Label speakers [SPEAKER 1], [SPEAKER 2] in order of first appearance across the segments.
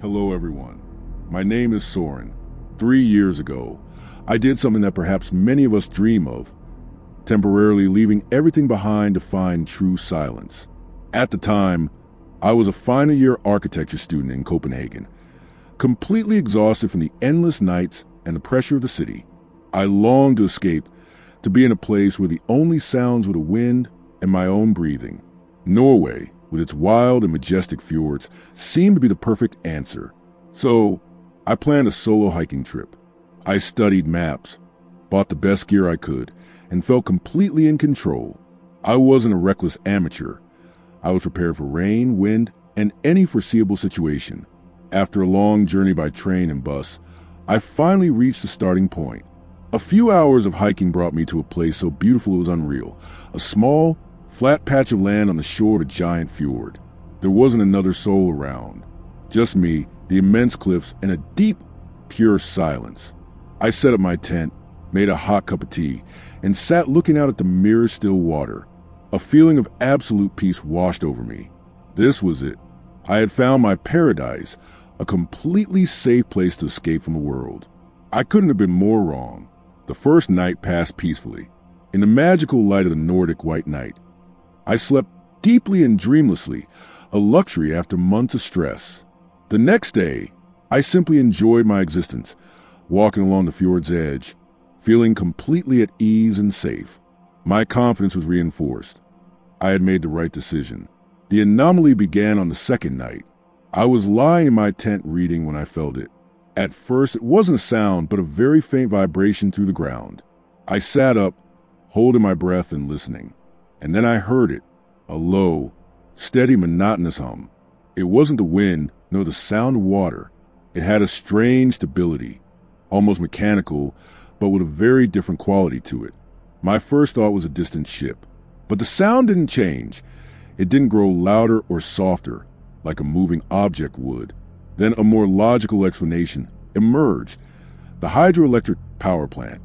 [SPEAKER 1] Hello everyone, my name is Soren. 3 years ago, I did something that perhaps many of us dream of, temporarily leaving everything behind to find true silence. At the time, I was a final year architecture student in Copenhagen, completely exhausted from the endless nights and the pressure of the city. I longed to escape, to be in a place where the only sounds were the wind and my own breathing. Norway, with its wild and majestic fjords, seemed to be the perfect answer. So, I planned a solo hiking trip. I studied maps, bought the best gear I could, and felt completely in control. I wasn't a reckless amateur. I was prepared for rain, wind, and any foreseeable situation. After a long journey by train and bus, I finally reached the starting point. A few hours of hiking brought me to a place so beautiful it was unreal. A small, flat patch of land on the shore of a giant fjord. There wasn't another soul around. Just me, the immense cliffs, and a deep, pure silence. I set up my tent, made a hot cup of tea, and sat looking out at the mirror still water. A feeling of absolute peace washed over me. This was it. I had found my paradise, a completely safe place to escape from the world. I couldn't have been more wrong. The first night passed peacefully. In the magical light of the Nordic white night, I slept deeply and dreamlessly, a luxury after months of stress. The next day, I simply enjoyed my existence, walking along the fjord's edge, feeling completely at ease and safe. My confidence was reinforced. I had made the right decision. The anomaly began on the second night. I was lying in my tent reading when I felt it. At first, it wasn't a sound, but a very faint vibration through the ground. I sat up, holding my breath and listening. And then I heard it, a low, steady, monotonous hum. It wasn't the wind, nor the sound of water. It had a strange stability, almost mechanical, but with a very different quality to it. My first thought was a distant ship. But the sound didn't change. It didn't grow louder or softer, like a moving object would. Then a more logical explanation emerged. The hydroelectric power plant.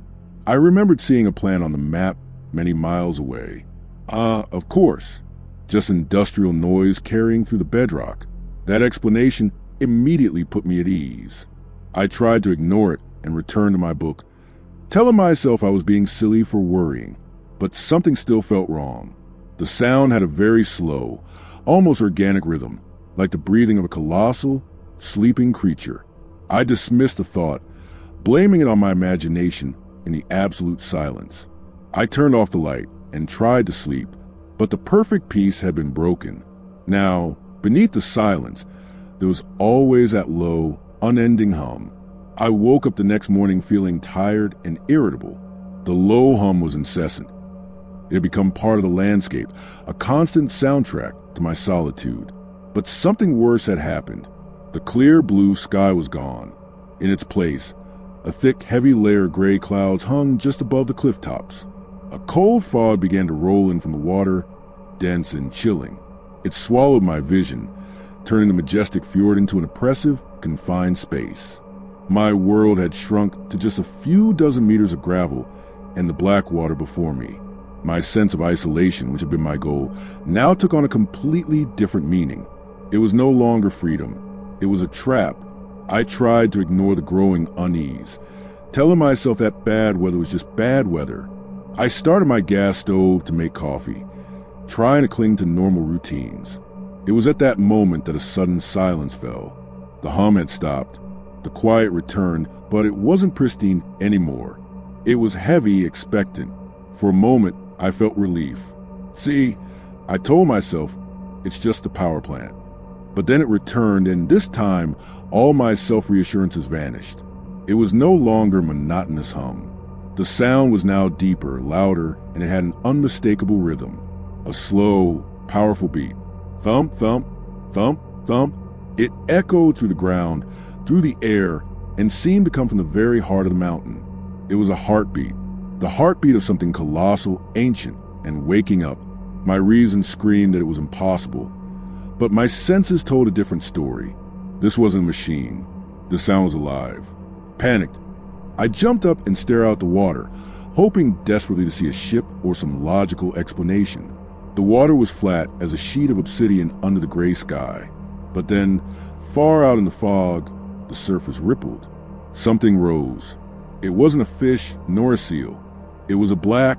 [SPEAKER 1] I remembered seeing a plant on the map many miles away. Of course. Just industrial noise carrying through the bedrock. That explanation immediately put me at ease. I tried to ignore it and return to my book, telling myself I was being silly for worrying. But something still felt wrong. The sound had a very slow, almost organic rhythm, like the breathing of a colossal, sleeping creature. I dismissed the thought, blaming it on my imagination in the absolute silence. I turned off the light and tried to sleep, but the perfect peace had been broken. Now, beneath the silence, there was always that low, unending hum. I woke up the next morning feeling tired and irritable. The low hum was incessant. It had become part of the landscape, a constant soundtrack to my solitude. But something worse had happened. The clear blue sky was gone. In its place, a thick, heavy layer of gray clouds hung just above the cliff tops. A cold fog began to roll in from the water, dense and chilling. It swallowed my vision, turning the majestic fjord into an oppressive, confined space. My world had shrunk to just a few dozen meters of gravel and the black water before me. My sense of isolation, which had been my goal, now took on a completely different meaning. It was no longer freedom. It was a trap. I tried to ignore the growing unease, telling myself that bad weather was just bad weather. I started my gas stove to make coffee, trying to cling to normal routines. It was at that moment that a sudden silence fell. The hum had stopped. The quiet returned, but it wasn't pristine anymore. It was heavy, expectant. For a moment, I felt relief. See, I told myself, it's just the power plant. But then it returned, and this time, all my self-reassurances vanished. It was no longer monotonous hum. The sound was now deeper, louder, and it had an unmistakable rhythm. A slow, powerful beat. Thump, thump, thump, thump. It echoed through the ground, through the air, and seemed to come from the very heart of the mountain. It was a heartbeat. The heartbeat of something colossal, ancient, and waking up. My reason screamed that it was impossible. But my senses told a different story. This wasn't a machine. The sound was alive. Panicked, I jumped up and stared out the water, hoping desperately to see a ship or some logical explanation. The water was flat as a sheet of obsidian under the gray sky. But then, Far out in the fog, the surface rippled. Something rose. It wasn't a fish nor a seal. It was a black,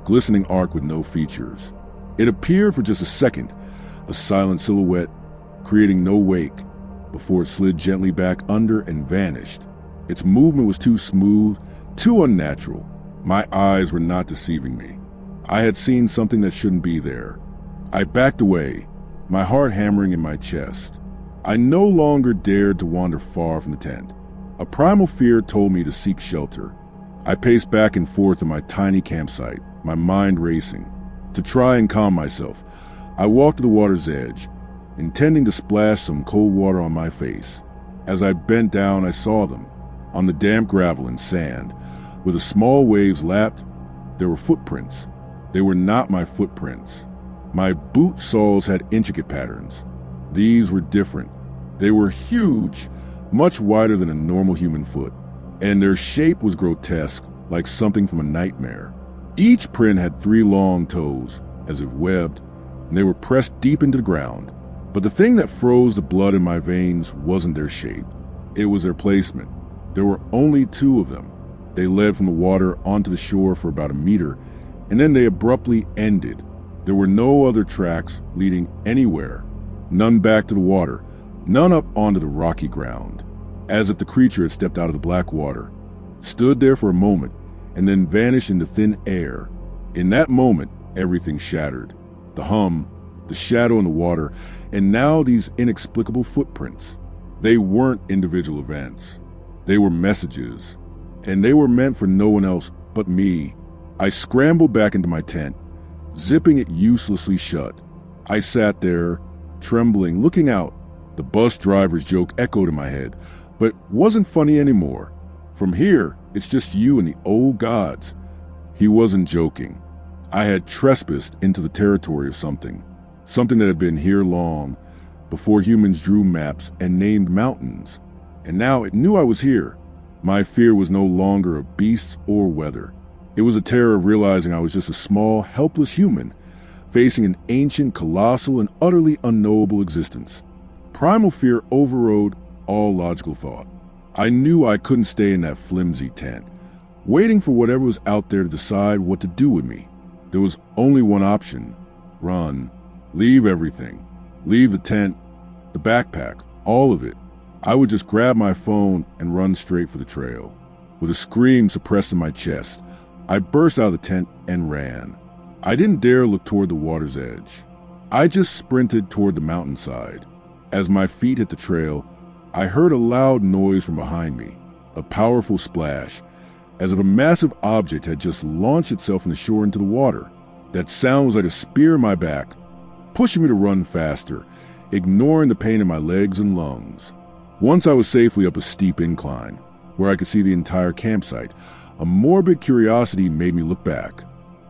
[SPEAKER 1] glistening arc with no features. It appeared for just a second, a silent silhouette, creating no wake, before it slid gently back under and vanished. Its movement was too smooth, too unnatural. My eyes were not deceiving me. I had seen something that shouldn't be there. I backed away, my heart hammering in my chest. I no longer dared to wander far from the tent. A primal fear told me to seek shelter. I paced back and forth in my tiny campsite, my mind racing. To try and calm myself, I walked to the water's edge, intending to splash some cold water on my face. As I bent down, I saw them. On the damp gravel and sand, where the small waves lapped, there were footprints. They were not my footprints. My boot soles had intricate patterns. These were different. They were huge, much wider than a normal human foot, and their shape was grotesque, like something from a nightmare. Each print had 3 long toes, as if webbed, and they were pressed deep into the ground. But the thing that froze the blood in my veins wasn't their shape. It was their placement. There were only 2 of them. They led from the water onto the shore for about a meter, and then they abruptly ended. There were no other tracks leading anywhere, none back to the water, none up onto the rocky ground, as if the creature had stepped out of the black water, stood there for a moment, and then vanished into thin air. In that moment, everything shattered. The hum, the shadow in the water, and now these inexplicable footprints. They weren't individual events. They were messages, and they were meant for no one else but me. I scrambled back into my tent, zipping it uselessly shut. I sat there, trembling, looking out. The bus driver's joke echoed in my head, but wasn't funny anymore. From here, it's just you and the old gods. He wasn't joking. I had trespassed into the territory of something that had been here long, before humans drew maps and named mountains. And now it knew I was here. My fear was no longer of beasts or weather. It was a terror of realizing I was just a small, helpless human, facing an ancient, colossal, and utterly unknowable existence. Primal fear overrode all logical thought. I knew I couldn't stay in that flimsy tent, waiting for whatever was out there to decide what to do with me. There was only one option: run. Leave everything. Leave the tent, the backpack, all of it. I would just grab my phone and run straight for the trail. With a scream suppressed in my chest, I burst out of the tent and ran. I didn't dare look toward the water's edge. I just sprinted toward the mountainside. As my feet hit the trail, I heard a loud noise from behind me, a powerful splash, as if a massive object had just launched itself from the shore into the water. That sound was like a spear in my back, pushing me to run faster, ignoring the pain in my legs and lungs. Once I was safely up a steep incline, where I could see the entire campsite, a morbid curiosity made me look back.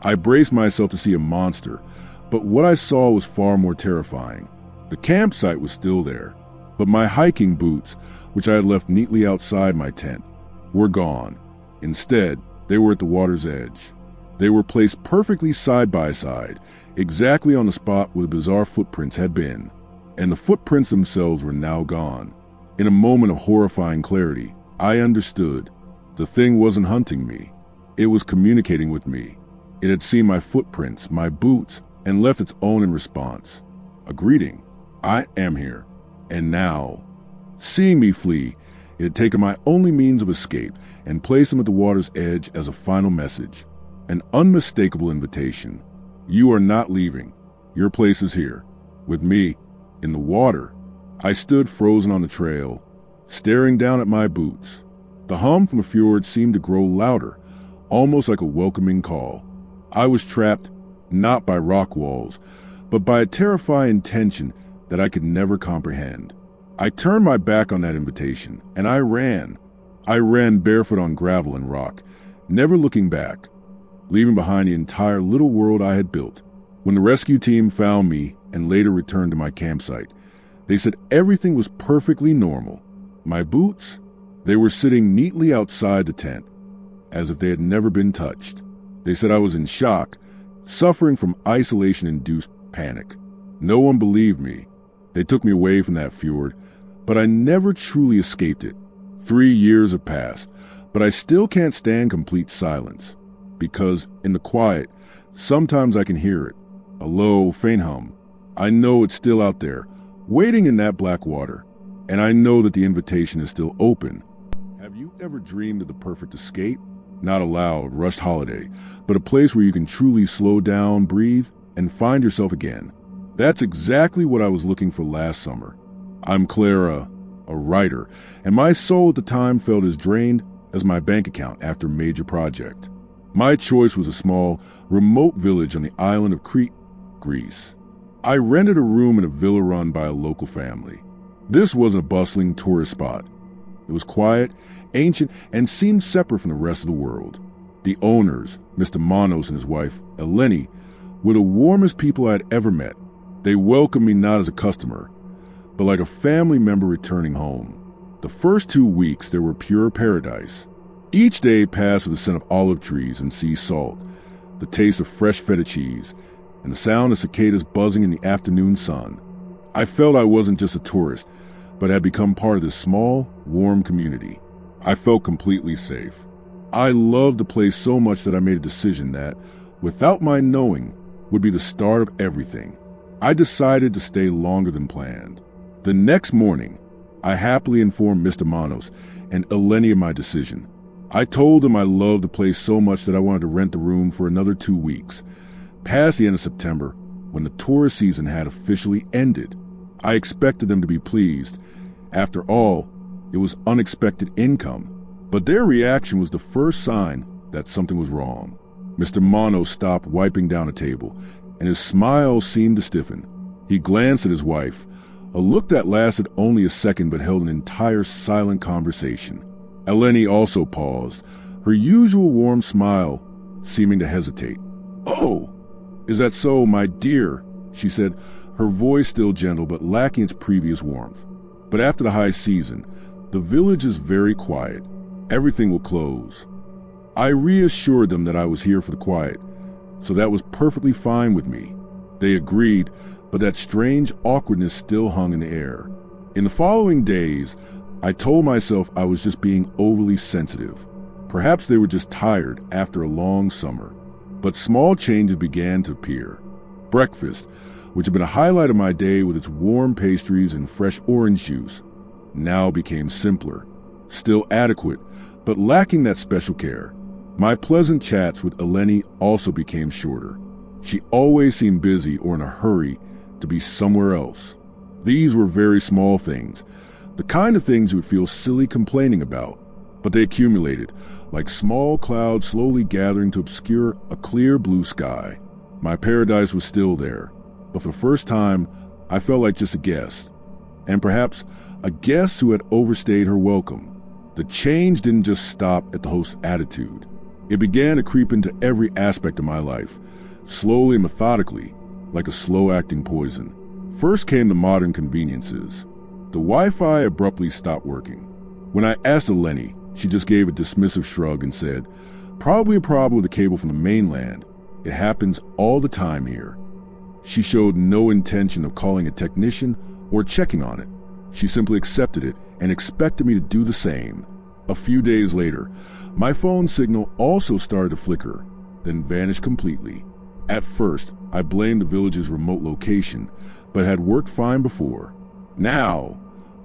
[SPEAKER 1] I braced myself to see a monster, but what I saw was far more terrifying. The campsite was still there, but my hiking boots, which I had left neatly outside my tent, were gone. Instead, they were at the water's edge. They were placed perfectly side by side, exactly on the spot where the bizarre footprints had been, and the footprints themselves were now gone. In a moment of horrifying clarity, I understood. The thing wasn't hunting me. It was communicating with me. It had seen my footprints, my boots, and left its own in response. A greeting. I am here. And now, seeing me flee, it had taken my only means of escape and placed them at the water's edge as a final message. An unmistakable invitation. You are not leaving. Your place is here. With me, in the water. I stood frozen on the trail, staring down at my boots. The hum from the fjord seemed to grow louder, almost like a welcoming call. I was trapped, not by rock walls, but by a terrifying tension that I could never comprehend. I turned my back on that invitation, and I ran. I ran barefoot on gravel and rock, never looking back, leaving behind the entire little world I had built. When the rescue team found me and later returned to my campsite, they said everything was perfectly normal. My boots, they were sitting neatly outside the tent, as if they had never been touched. They said I was in shock, suffering from isolation-induced panic. No one believed me. They took me away from that fjord, but I never truly escaped it. 3 years have passed, but I still can't stand complete silence. Because in the quiet, sometimes I can hear it, a low, faint hum. I know it's still out there, waiting in that black water, and I know that the invitation is still open. Have you ever dreamed of the perfect escape? Not a loud, rushed holiday, but a place where you can truly slow down, breathe, and find yourself again. That's exactly what I was looking for last summer. I'm Clara, a writer, and my soul at the time felt as drained as my bank account after a major project. My choice was a small, remote village on the island of Crete, Greece. I rented a room in a villa run by a local family. This wasn't a bustling tourist spot. It was quiet, ancient, and seemed separate from the rest of the world. The owners, Mr. Manos and his wife, Eleni, were the warmest people I had ever met. They welcomed me not as a customer, but like a family member returning home. The first 2 weeks, there were pure paradise. Each day passed with the scent of olive trees and sea salt, the taste of fresh feta cheese, and the sound of cicadas buzzing in the afternoon sun. I felt I wasn't just a tourist, but had become part of this small, warm community. I felt completely safe. I loved the place so much that I made a decision that, without my knowing, would be the start of everything. I decided to stay longer than planned. The next morning, I happily informed Mr. Manos and Eleni of my decision. I told them I loved the place so much that I wanted to rent the room for another 2 weeks, past the end of September, when the tourist season had officially ended. I expected them to be pleased. After all, it was unexpected income. But their reaction was the first sign that something was wrong. Mr. Manos stopped wiping down a table, and his smile seemed to stiffen. He glanced at his wife, a look that lasted only a second but held an entire silent conversation. Eleni also paused, her usual warm smile seeming to hesitate. "Oh, is that so, my dear?" she said, her voice still gentle but lacking its previous warmth. "But after the high season, the village is very quiet. Everything will close." I reassured them that I was here for the quiet, so that was perfectly fine with me. They agreed, but that strange awkwardness still hung in the air. In the following days, I told myself I was just being overly sensitive. Perhaps they were just tired after a long summer. But small changes began to appear. Breakfast, which had been a highlight of my day with its warm pastries and fresh orange juice, now became simpler, still adequate, but lacking that special care. My pleasant chats with Eleni also became shorter. She always seemed busy or in a hurry to be somewhere else. These were very small things, the kind of things you would feel silly complaining about, but they accumulated, like small clouds slowly gathering to obscure a clear blue sky. My paradise was still there, but for the first time, I felt like just a guest, and perhaps a guest who had overstayed her welcome. The change didn't just stop at the host's attitude. It began to creep into every aspect of my life, slowly and methodically, like a slow-acting poison. First came the modern conveniences. The Wi-Fi abruptly stopped working. When I asked Eleni, she just gave a dismissive shrug and said, "Probably a problem with the cable from the mainland. It happens all the time here." She showed no intention of calling a technician or checking on it. She simply accepted it and expected me to do the same. A few days later, my phone signal also started to flicker, then vanished completely. At first, I blamed the village's remote location, but had worked fine before. Now,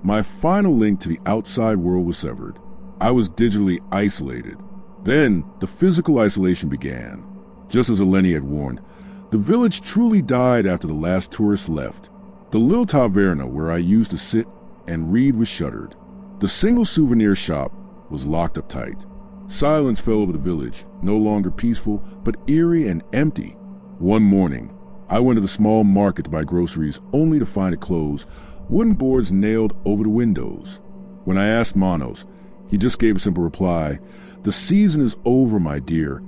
[SPEAKER 1] my final link to the outside world was severed. I was digitally isolated. Then, the physical isolation began. Just as Eleni had warned, the village truly died after the last tourist left. The little taverna where I used to sit and read was shuttered. The single souvenir shop was locked up tight. Silence fell over the village, no longer peaceful, but eerie and empty. One morning, I went to the small market to buy groceries only to find it closed, wooden boards nailed over the windows. When I asked Manos, he just gave a simple reply, "The season is over, my dear,"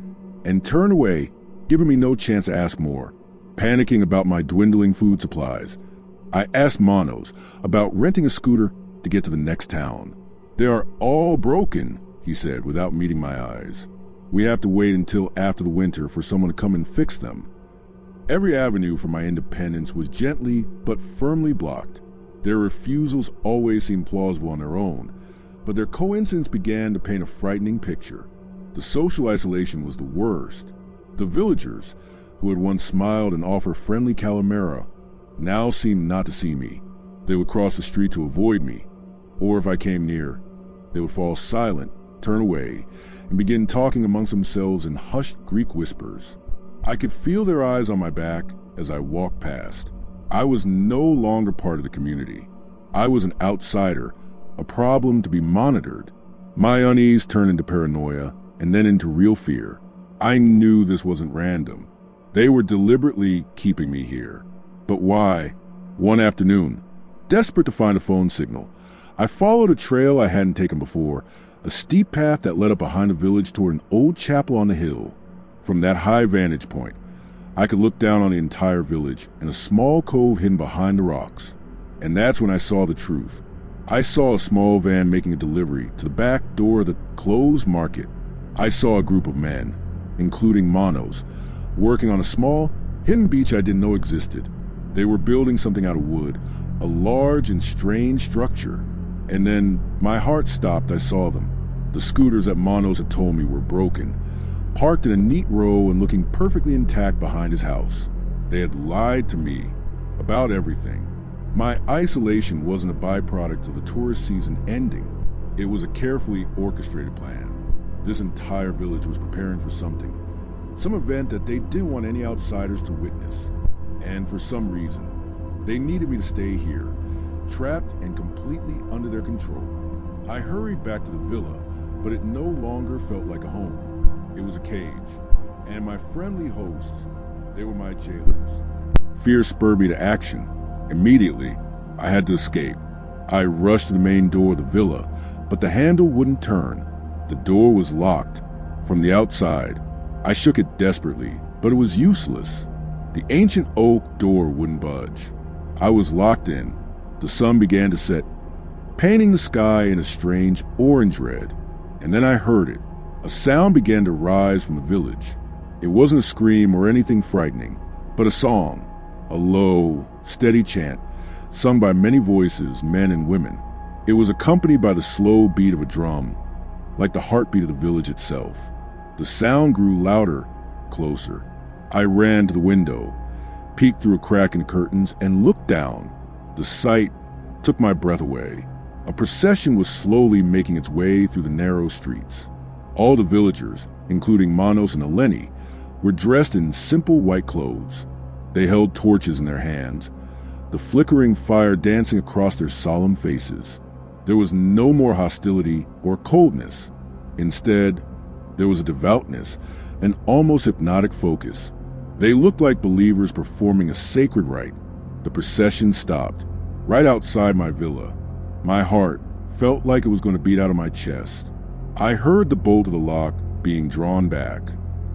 [SPEAKER 1] and turned away, giving me no chance to ask more. Panicking about my dwindling food supplies, I asked Manos about renting a scooter to get to the next town. "They are all broken," he said without meeting my eyes. "We have to wait until after the winter for someone to come and fix them." Every avenue for my independence was gently but firmly blocked. Their refusals always seemed plausible on their own, but their coincidence began to paint a frightening picture. The social isolation was the worst. The villagers, who had once smiled and offered friendly calamera, now seemed not to see me. They would cross the street to avoid me, or if I came near, they would fall silent, turn away, and begin talking amongst themselves in hushed Greek whispers. I could feel their eyes on my back as I walked past. I was no longer part of the community. I was an outsider, a problem to be monitored. My unease turned into paranoia, and then into real fear. I knew this wasn't random. They were deliberately keeping me here. But why? One afternoon, desperate to find a phone signal, I followed a trail I hadn't taken before, a steep path that led up behind the village toward an old chapel on the hill. From that high vantage point, I could look down on the entire village and a small cove hidden behind the rocks. And that's when I saw the truth. I saw a small van making a delivery to the back door of the closed market. I saw a group of men, including Monos, working on a small, hidden beach I didn't know existed. They were building something out of wood, a large and strange structure. And then my heart stopped. I saw them. The scooters that Monos had told me were broken, parked in a neat row and looking perfectly intact behind his house. They had lied to me about everything. My isolation wasn't a byproduct of the tourist season ending. It was a carefully orchestrated plan. This entire village was preparing for something, some event that they didn't want any outsiders to witness. And for some reason, they needed me to stay here, trapped and completely under their control. I hurried back to the villa, but it no longer felt like a home. It was a cage, and my friendly hosts, they were my jailers. Fear spurred me to action. Immediately, I had to escape. I rushed to the main door of the villa, but the handle wouldn't turn. The door was locked. From the outside, I shook it desperately, but it was useless. The ancient oak door wouldn't budge. I was locked in. The sun began to set, painting the sky in a strange orange red. And then I heard it. A sound began to rise from the village. It wasn't a scream or anything frightening, but a song, a low, steady chant, sung by many voices, men and women. It was accompanied by the slow beat of a drum, like the heartbeat of the village itself. The sound grew louder, closer. I ran to the window, peeked through a crack in the curtains, and looked down. The sight took my breath away. A procession was slowly making its way through the narrow streets. All the villagers, including Manos and Eleni, were dressed in simple white clothes. They held torches in their hands, the flickering fire dancing across their solemn faces. There was no more hostility or coldness. Instead, there was a devoutness, an almost hypnotic focus. They looked like believers performing a sacred rite. The procession stopped, right outside my villa. My heart felt like it was going to beat out of my chest. I heard the bolt of the lock being drawn back.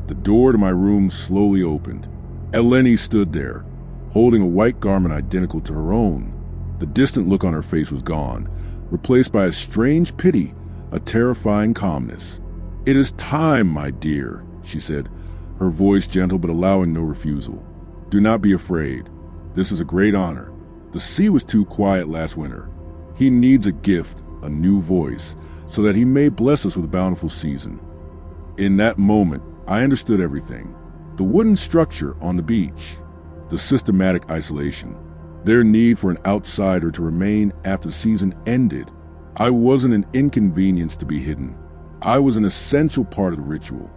[SPEAKER 1] The door to my room slowly opened. Eleni stood there, holding a white garment identical to her own. The distant look on her face was gone, replaced by a strange pity, a terrifying calmness. "It is time, my dear," she said, her voice gentle but allowing no refusal. "Do not be afraid. This is a great honor. The sea was too quiet last winter. He needs a gift, a new voice, so that he may bless us with a bountiful season." In that moment, I understood everything. The wooden structure on the beach, the systematic isolation, their need for an outsider to remain after the season ended. I wasn't an inconvenience to be hidden. I was an essential part of the ritual.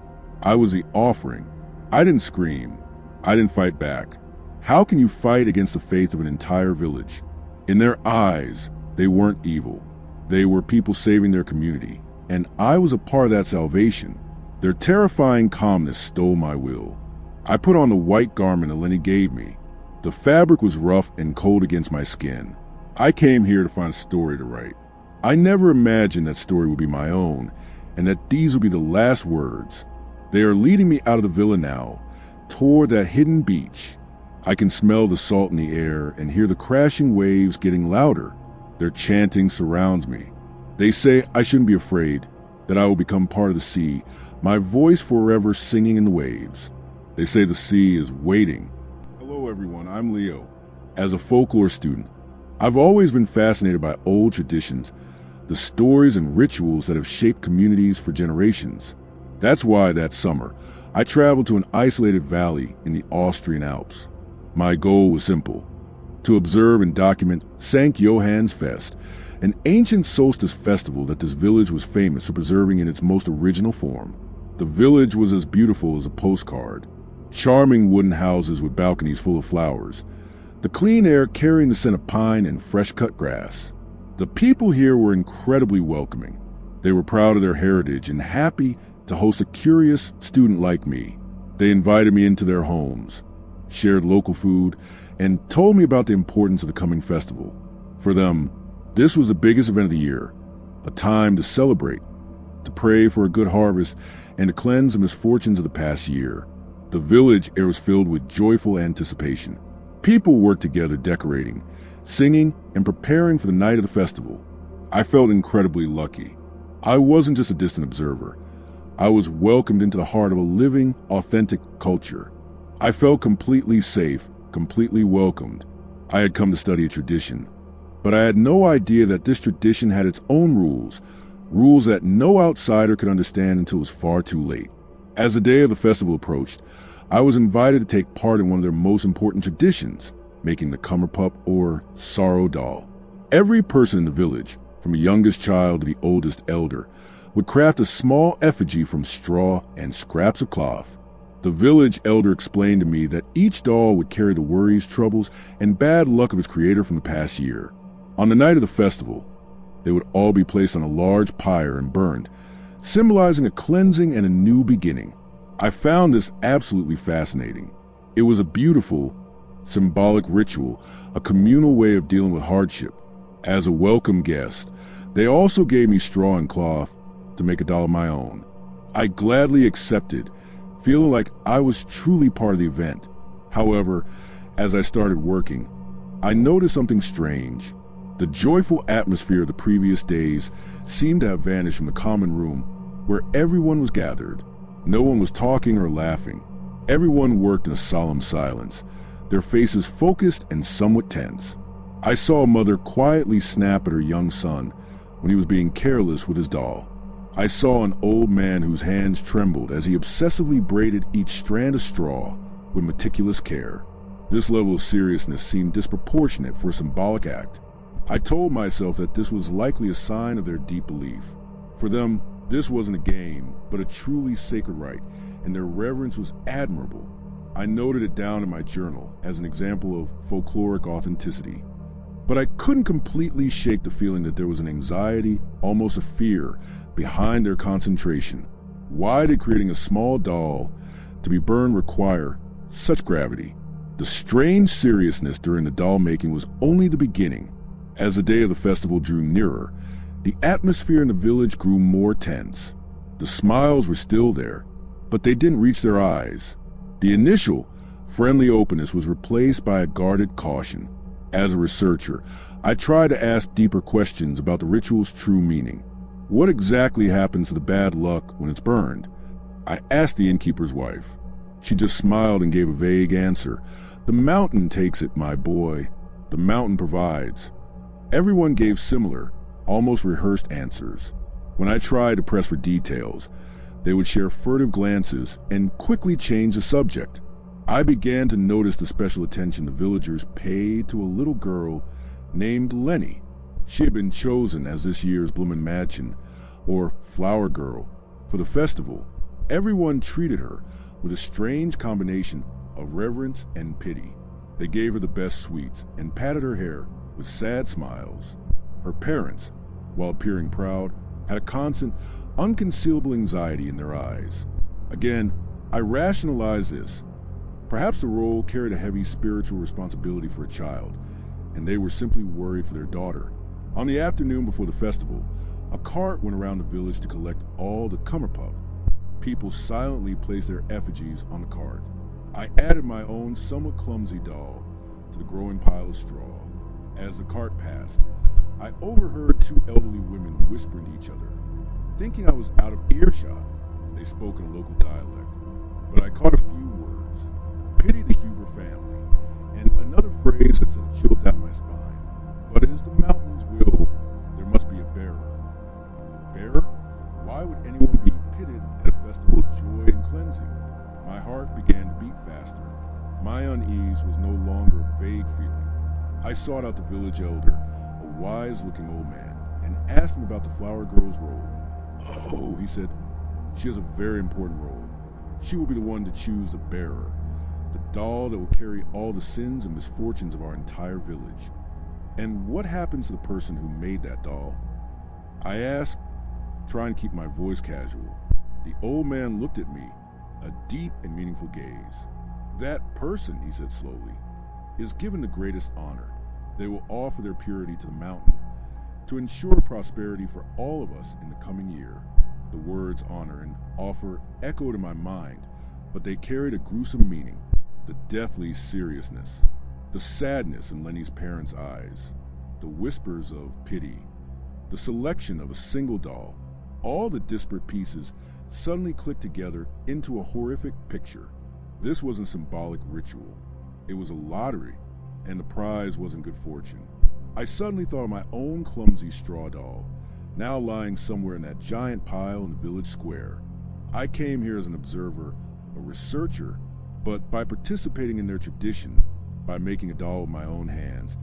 [SPEAKER 1] I was the offering. I didn't scream. I didn't fight back. How can you fight against the faith of an entire village? In their eyes, they weren't evil. They were people saving their community, and I was a part of that salvation. Their terrifying calmness stole my will. I put on the white garment Eleni gave me. The fabric was rough and cold against my skin. I came here to find a story to write. I never imagined that story would be my own, and that these would be the last words. They are leading me out of the villa now, toward that hidden beach. I can smell the salt in the air and hear the crashing waves getting louder. Their chanting surrounds me. They say I shouldn't be afraid, that I will become part of the sea, my voice forever singing in the waves. They say the sea is waiting. Hello everyone, I'm Leo. As a folklore student, I've always been fascinated by old traditions, the stories and rituals that have shaped communities for generations. That's why that summer, I traveled to an isolated valley in the Austrian Alps. My goal was simple: to observe and document St. Johann's Fest, an ancient solstice festival that this village was famous for preserving in its most original form. The village was as beautiful as a postcard. Charming wooden houses with balconies full of flowers. The clean air carrying the scent of pine and fresh-cut grass. The people here were incredibly welcoming. They were proud of their heritage and happy to host a curious student like me. They invited me into their homes, shared local food, and told me about the importance of the coming festival. For them, this was the biggest event of the year, a time to celebrate, to pray for a good harvest, and to cleanse the misfortunes of the past year. The village air was filled with joyful anticipation. People worked together decorating, singing, and preparing for the night of the festival. I felt incredibly lucky. I wasn't just a distant observer. I was welcomed into the heart of a living, authentic culture. I felt completely safe, completely welcomed. I had come to study a tradition, but I had no idea that this tradition had its own rules that no outsider could understand until it was far too late. As the day of the festival approached, I was invited to take part in one of their most important traditions, making the Kummerpup or sorrow doll. Every person in the village, from the youngest child to the oldest elder, would craft a small effigy from straw and scraps of cloth. The village elder explained to me that each doll would carry the worries, troubles, and bad luck of its creator from the past year. On the night of the festival, they would all be placed on a large pyre and burned, symbolizing a cleansing and a new beginning. I found this absolutely fascinating. It was a beautiful, symbolic ritual, a communal way of dealing with hardship. As a welcome guest, they also gave me straw and cloth to make a doll of my own. I gladly accepted, feeling like I was truly part of the event. However, as I started working, I noticed something strange. The joyful atmosphere of the previous days seemed to have vanished from the common room where everyone was gathered. No one was talking or laughing. Everyone worked in a solemn silence, their faces focused and somewhat tense. I saw a mother quietly snap at her young son when he was being careless with his doll. I saw an old man whose hands trembled as he obsessively braided each strand of straw with meticulous care. This level of seriousness seemed disproportionate for a symbolic act. I told myself that this was likely a sign of their deep belief. For them, this wasn't a game, but a truly sacred rite, and their reverence was admirable. I noted it down in my journal as an example of folkloric authenticity. But I couldn't completely shake the feeling that there was an anxiety, almost a fear, behind their concentration. Why did creating a small doll to be burned require such gravity? The strange seriousness during the doll making was only the beginning. As the day of the festival drew nearer, the atmosphere in the village grew more tense. The smiles were still there, but they didn't reach their eyes. The initial, friendly openness was replaced by a guarded caution. As a researcher, I tried to ask deeper questions about the ritual's true meaning. What exactly happens to the bad luck when it's burned? I asked the innkeeper's wife. She just smiled and gave a vague answer. The mountain takes it, my boy. The mountain provides. Everyone gave similar, almost rehearsed answers. When I tried to press for details, they would share furtive glances and quickly change the subject. I began to notice the special attention the villagers paid to a little girl named Lenny. She had been chosen as this year's Bloomin' Madchen, or Flower Girl, for the festival. Everyone treated her with a strange combination of reverence and pity. They gave her the best sweets and patted her hair with sad smiles. Her parents, while appearing proud, had a constant, unconcealable anxiety in their eyes. Again, I rationalized this. Perhaps the role carried a heavy spiritual responsibility for a child, and they were simply worried for their daughter. On the afternoon before the festival, a cart went around the village to collect all the Kummerpup. People silently placed their effigies on the cart. I added my own somewhat clumsy doll to the growing pile of straw. As the cart passed, I overheard two elderly women whispering to each other. Thinking I was out of earshot, they spoke in a local dialect, but I caught a few words. Pity the Huber family, and another phrase that sent a chill down my spine. But as the mountains will, there must be a bearer. Bearer? Why would anyone be pitted at a festival of joy and cleansing? My heart began to beat faster. My unease was no longer a vague feeling. I sought out the village elder, a wise-looking old man, and asked him about the flower girl's role. "Oh," he said, "she has a very important role. She will be the one to choose the bearer, the doll that will carry all the sins and misfortunes of our entire village." "And what happens to the person who made that doll?" I asked, trying to keep my voice casual. The old man looked at me, a deep and meaningful gaze. "That person," he said slowly, "is given the greatest honor. They will offer their purity to the mountain to ensure prosperity for all of us in the coming year." The words honor and offer echoed in my mind, but they carried a gruesome meaning, the deathly seriousness, the sadness in Lenny's parents' eyes, the whispers of pity, the selection of a single doll. All the disparate pieces suddenly clicked together into a horrific picture. This wasn't symbolic ritual. It was a lottery, and the prize wasn't good fortune. I suddenly thought of my own clumsy straw doll, now lying somewhere in that giant pile in the village square. I came here as an observer, a researcher, but by participating in their tradition, by making a doll with my own hands,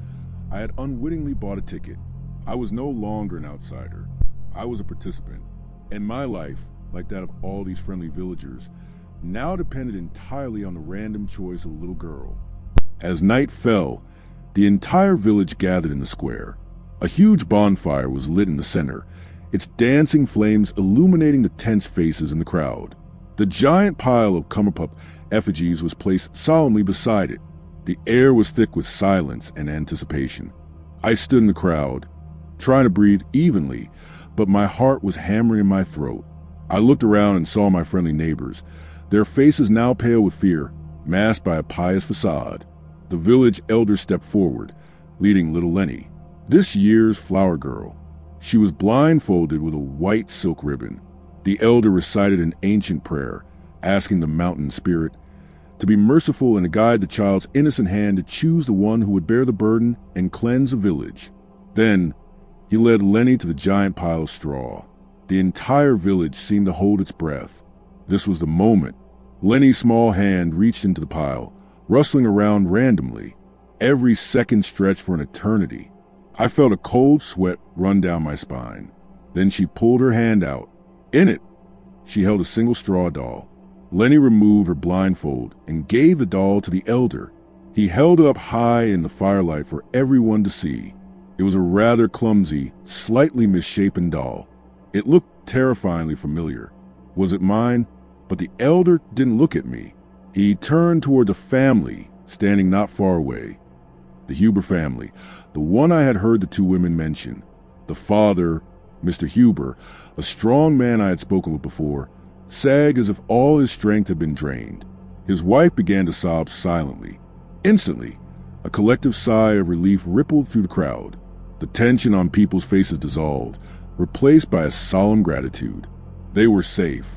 [SPEAKER 1] I had unwittingly bought a ticket. I was no longer an outsider. I was a participant, and my life, like that of all these friendly villagers, now depended entirely on the random choice of a little girl. As night fell, the entire village gathered in the square. A huge bonfire was lit in the center, its dancing flames illuminating the tense faces in the crowd. The giant pile of Cumberpup effigies was placed solemnly beside it. The air was thick with silence and anticipation. I stood in the crowd, trying to breathe evenly, but my heart was hammering in my throat. I looked around and saw my friendly neighbors, their faces now pale with fear, masked by a pious facade. The village elder stepped forward, leading little Lenny, this year's flower girl. She was blindfolded with a white silk ribbon. The elder recited an ancient prayer, asking the mountain spirit to be merciful and to guide the child's innocent hand to choose the one who would bear the burden and cleanse the village. Then, he led Lenny to the giant pile of straw. The entire village seemed to hold its breath. This was the moment. Lenny's small hand reached into the pile, rustling around randomly. Every second stretched for an eternity. I felt a cold sweat run down my spine. Then she pulled her hand out. In it, she held a single straw doll. Lenny removed her blindfold and gave the doll to the elder. He held it up high in the firelight for everyone to see. It was a rather clumsy, slightly misshapen doll. It looked terrifyingly familiar. Was it mine? But the elder didn't look at me. He turned toward the family, standing not far away. The Huber family, the one I had heard the two women mention. The father, Mr. Huber, a strong man I had spoken with before, sagged as if all his strength had been drained. His wife began to sob silently. Instantly, a collective sigh of relief rippled through the crowd. The tension on people's faces dissolved, replaced by a solemn gratitude. They were safe.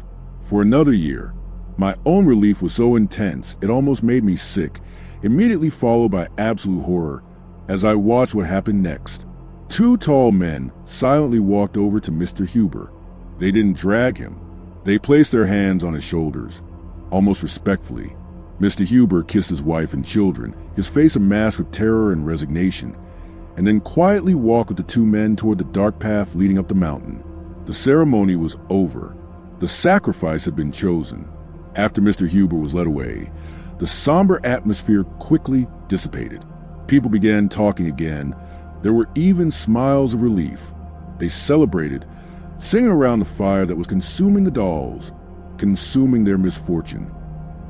[SPEAKER 1] For another year. My own relief was so intense it almost made me sick, immediately followed by absolute horror as I watched what happened next. Two tall men silently walked over to Mr. Huber. They didn't drag him. They placed their hands on his shoulders, almost respectfully. Mr. Huber kissed his wife and children, his face a mask of terror and resignation, and then quietly walked with the two men toward the dark path leading up the mountain. The ceremony was over. The sacrifice had been chosen. After Mr. Huber was led away, the somber atmosphere quickly dissipated. People began talking again. There were even smiles of relief. They celebrated, singing around the fire that was consuming the dolls, consuming their misfortune.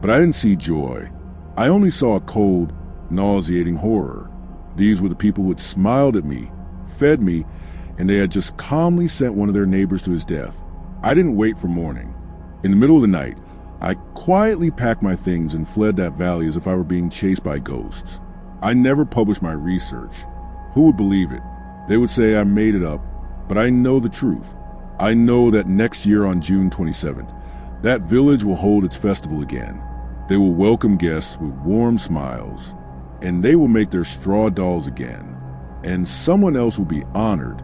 [SPEAKER 1] But I didn't see joy. I only saw a cold, nauseating horror. These were the people who had smiled at me, fed me, and they had just calmly sent one of their neighbors to his death. I didn't wait for morning. In the middle of the night, I quietly packed my things and fled that valley as if I were being chased by ghosts. I never published my research. Who would believe it? They would say I made it up, but I know the truth. I know that next year on June 27th, that village will hold its festival again. They will welcome guests with warm smiles, and they will make their straw dolls again. and someone else would be honored.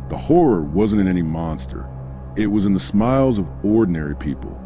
[SPEAKER 1] The horror wasn't in any monster. It was in the smiles of ordinary people.